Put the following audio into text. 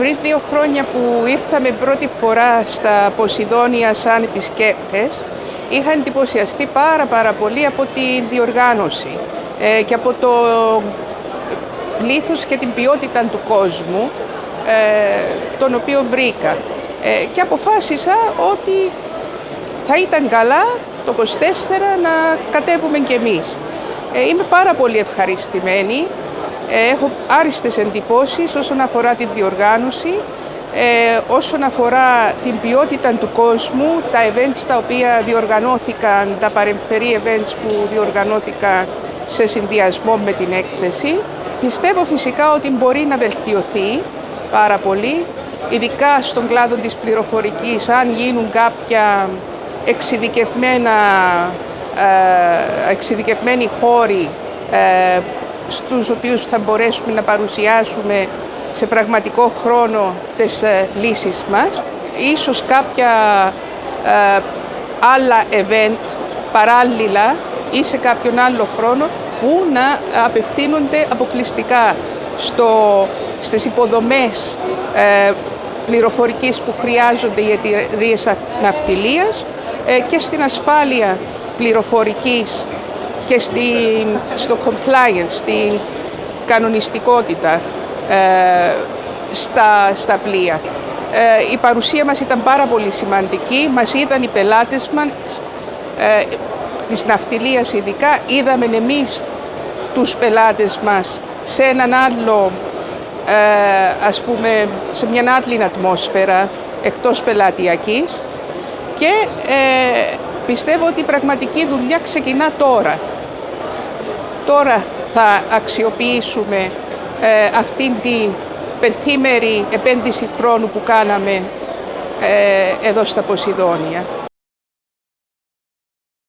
Πριν 2 χρόνια που ήρθαμε πρώτη φορά στα Ποσειδόνια σαν επισκέπτες, είχα εντυπωσιαστεί πάρα πολύ από τη διοργάνωση και από το πλήθος και την ποιότητα του κόσμου τον οποίο βρήκα. Και αποφάσισα ότι θα ήταν καλά το 24 να κατέβουμε κι εμείς. Είμαι πάρα πολύ ευχαριστημένη. Έχω άριστες εντυπώσεις όσον αφορά την διοργάνωση, όσον αφορά την ποιότητα του κόσμου, τα events τα οποία διοργανώθηκαν, τα παρεμφερή events που διοργανώθηκαν σε συνδυασμό με την έκθεση. Πιστεύω φυσικά ότι μπορεί να βελτιωθεί πάρα πολύ, ειδικά στον κλάδο της πληροφορικής, αν γίνουν κάποια εξειδικευμένοι χώροι στους οποίους θα μπορέσουμε να παρουσιάσουμε σε πραγματικό χρόνο τις λύσεις μας. Ίσως κάποια άλλα event παράλληλα ή σε κάποιον άλλο χρόνο που να απευθύνονται αποκλειστικά στις υποδομές πληροφορικής που χρειάζονται οι εταιρείες ναυτιλίας και στην ασφάλεια πληροφορικής και στο compliance, στην κανονιστικότητα στα πλοία. Η παρουσία μας ήταν πάρα πολύ σημαντική, μας είδαν οι πελάτες μας, της ναυτιλίας ειδικά, είδαμε εμείς τους πελάτες μας σε έναν άλλο, ας πούμε, σε μια άλλη ατμόσφαιρα εκτός πελατειακής και πιστεύω ότι η πραγματική δουλειά ξεκινά τώρα. Τώρα θα αξιοποιήσουμε αυτήν την πενθήμερη επένδυση χρόνου που κάναμε εδώ στα Ποσειδόνια.